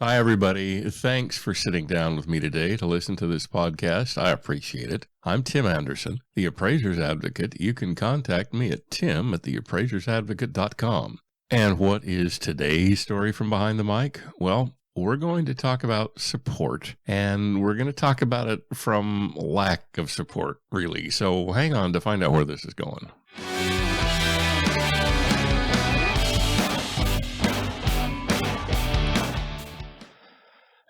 Hi, everybody. Thanks for sitting down with me today to listen to this podcast. I appreciate it. I'm Tim Andersen, the Appraiser's Advocate. You can contact me at tim@theappraisersadvocate.com. And what is today's story from behind the mic? Well, we're going to talk about support, and we're going to talk about it from lack of support, really. So hang on to find out where this is going.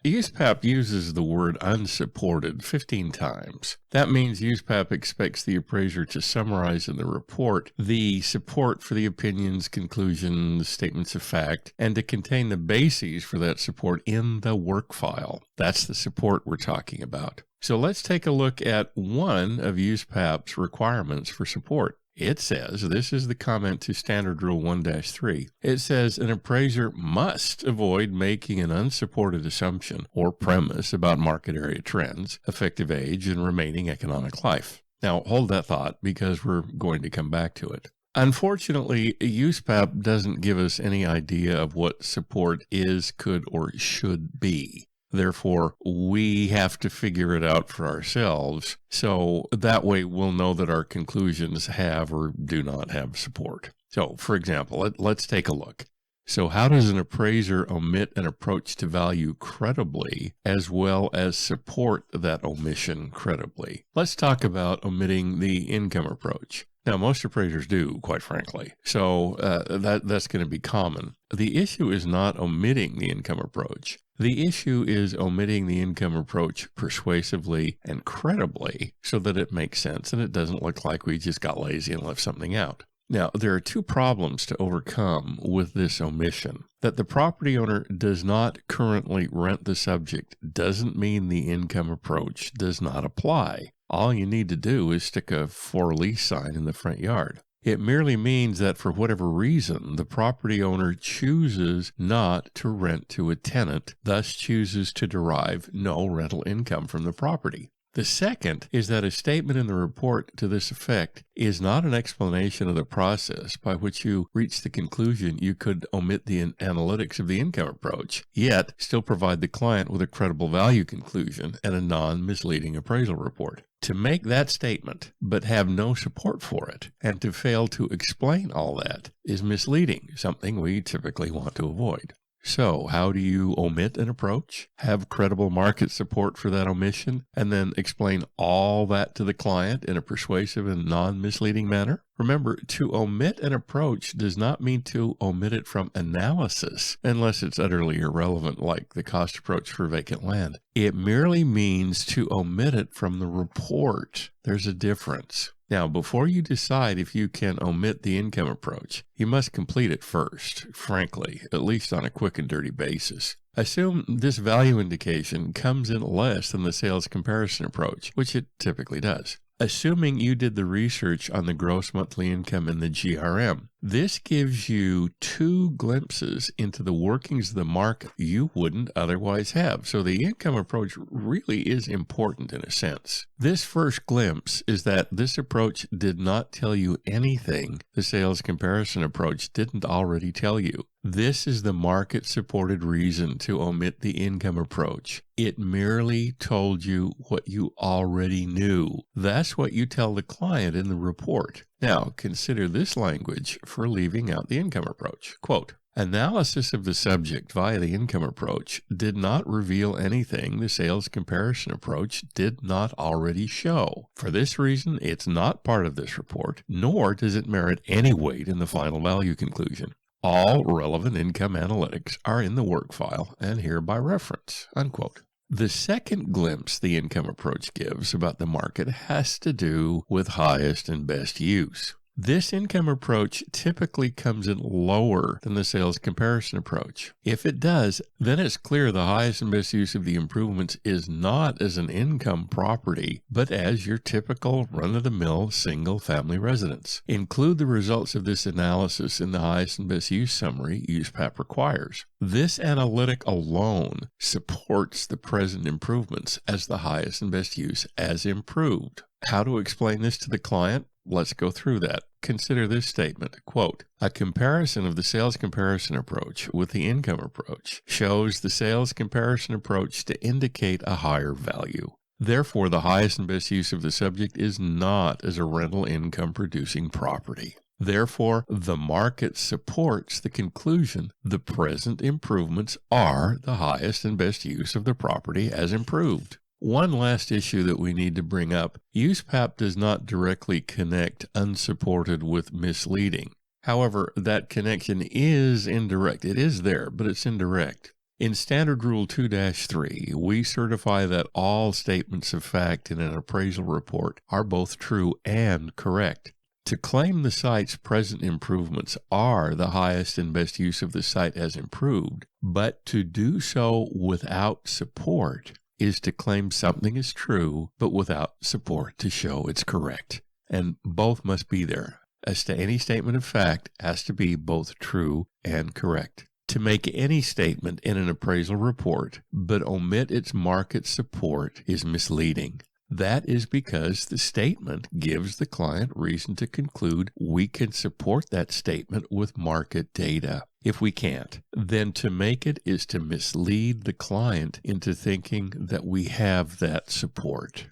Uspap uses the word unsupported 15 times. That means Uspap expects the appraiser to summarize in the report the support for the opinions, conclusions, statements of fact, and to contain the bases for that support in the work file. That's the support we're talking about. So let's take a look at one of Uspap's requirements for support. It says, this is the comment to Standard Rule 1-3. It says an appraiser must avoid making an unsupported assumption or premise about market area trends, effective age, and remaining economic life. Now, hold that thought because we're going to come back to it. Unfortunately, Uspap doesn't give us any idea of what support is, could, or should be. Therefore, we have to figure it out for ourselves, so that way we'll know that our conclusions have or do not have support. So, for example, let's take a look. So how does an appraiser omit an approach to value credibly as well as support that omission credibly? Let's talk about omitting the income approach. Now, most appraisers do, quite frankly, so that's going to be common. The issue is not omitting the income approach. The issue is omitting the income approach persuasively and credibly so that it makes sense and it doesn't look like we just got lazy and left something out. Now, there are two problems to overcome with this omission. That the property owner does not currently rent the subject doesn't mean the income approach does not apply. All you need to do is stick a for lease sign in the front yard. It merely means that for whatever reason, the property owner chooses not to rent to a tenant, thus chooses to derive no rental income from the property. The second is that a statement in the report to this effect is not an explanation of the process by which you reach the conclusion you could omit the analytics of the income approach, yet still provide the client with a credible value conclusion and a non-misleading appraisal report. To make that statement but have no support for it and to fail to explain all that is misleading, something we typically want to avoid. So how do you omit an approach, have credible market support for that omission, and then explain all that to the client in a persuasive and non-misleading manner? Remember, to omit an approach does not mean to omit it from analysis, unless it's utterly irrelevant, like the cost approach for vacant land. It merely means to omit it from the report. There's a difference. Now, before you decide if you can omit the income approach, you must complete it first, frankly, at least on a quick and dirty basis. Assume this value indication comes in less than the sales comparison approach, which it typically does. Assuming you did the research on the gross monthly income in the GRM, this gives you two glimpses into the workings of the market you wouldn't otherwise have. So the income approach really is important in a sense. This first glimpse is that this approach did not tell you anything the sales comparison approach didn't already tell you. This is the market-supported reason to omit the income approach. It merely told you what you already knew. That's what you tell the client in the report. Now, consider this language for leaving out the income approach. Quote, analysis of the subject via the income approach did not reveal anything the sales comparison approach did not already show. For this reason, it's not part of this report, nor does it merit any weight in the final value conclusion. All relevant income analytics are in the work file and here by reference, unquote. The second glimpse the income approach gives about the market has to do with highest and best use. This income approach typically comes in lower than the sales comparison approach. If it does, then it's clear the highest and best use of the improvements is not as an income property, but as your typical run-of-the-mill single-family residence. Include the results of this analysis in the highest and best use summary Uspap requires. This analytic alone supports the present improvements as the highest and best use as improved. How to explain this to the client? Let's go through that. Consider this statement, quote, "A comparison of the sales comparison approach with the income approach shows the sales comparison approach to indicate a higher value. Therefore, the highest and best use of the subject is not as a rental income producing property. Therefore, the market supports the conclusion the present improvements are the highest and best use of the property as improved." One last issue that we need to bring up. Uspap does not directly connect unsupported with misleading. However, that connection is indirect. It is there, but it's indirect. In Standard Rule 2-3, we certify that all statements of fact in an appraisal report are both true and correct. To claim the site's present improvements are the highest and best use of the site as improved, but to do so without support is to claim something is true, but without support to show it's correct. And both must be there. As to any statement of fact has to be both true and correct. To make any statement in an appraisal report, but omit its market support is misleading. That is because the statement gives the client reason to conclude we can support that statement with market data. If we can't, then to make it is to mislead the client into thinking that we have that support.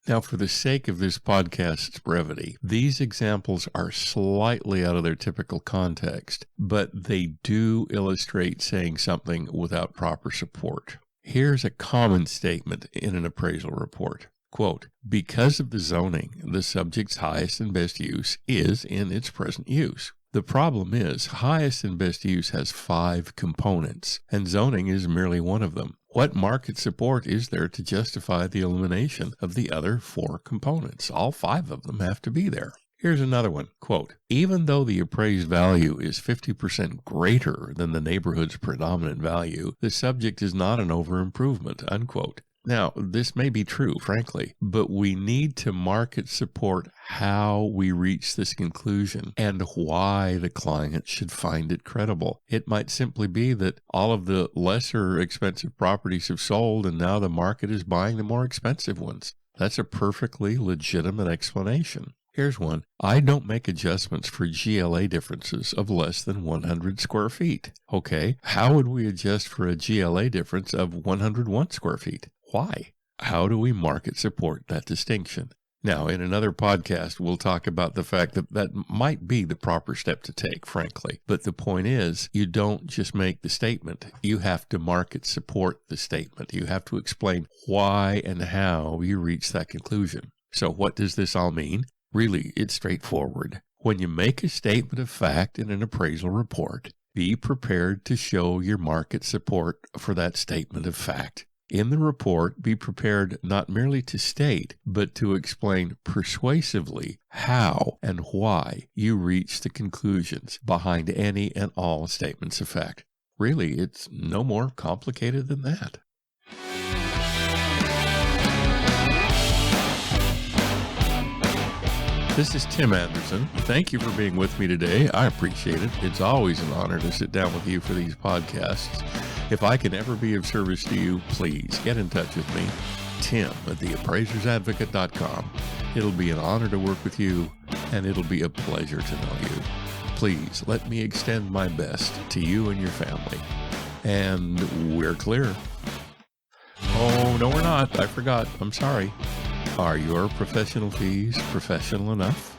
Now, for the sake of this podcast's brevity, these examples are slightly out of their typical context, but they do illustrate saying something without proper support. Here's a common statement in an appraisal report. Quote, "Because of the zoning, the subject's highest and best use is in its present use. The problem is highest and best use has 5 components, and zoning is merely one of them. What market support is there to justify the elimination of the other 4 components? All 5 of them have to be there." Here's another one. Quote, "Even though the appraised value is 50% greater than the neighborhood's predominant value, the subject is not an over-improvement." Unquote. Now, this may be true, frankly, but we need to market support how we reach this conclusion and why the client should find it credible. It might simply be that all of the lesser expensive properties have sold and now the market is buying the more expensive ones. That's a perfectly legitimate explanation. Here's one. "I don't make adjustments for GLA differences of less than 100 square feet. Okay, how would we adjust for a GLA difference of 101 square feet? Why? How do we market support that distinction? Now, in another podcast, we'll talk about the fact that that might be the proper step to take, frankly. But the point is, you don't just make the statement. You have to market support the statement. You have to explain why and how you reach that conclusion. So what does this all mean? Really, it's straightforward. When you make a statement of fact in an appraisal report, be prepared to show your market support for that statement of fact. In the report, be prepared not merely to state, but to explain persuasively how and why you reach the conclusions behind any and all statements of fact. Really, it's no more complicated than that. This is Tim Andersen. Thank you for being with me today. I appreciate it. It's always an honor to sit down with you for these podcasts. If I can ever be of service to you, please get in touch with me, Tim at theappraisersadvocate.com. It'll be an honor to work with you, and it'll be a pleasure to know you. Please let me extend my best to you and your family. And we're clear. Oh, no, we're not. I forgot. I'm sorry. Are your professional fees professional enough?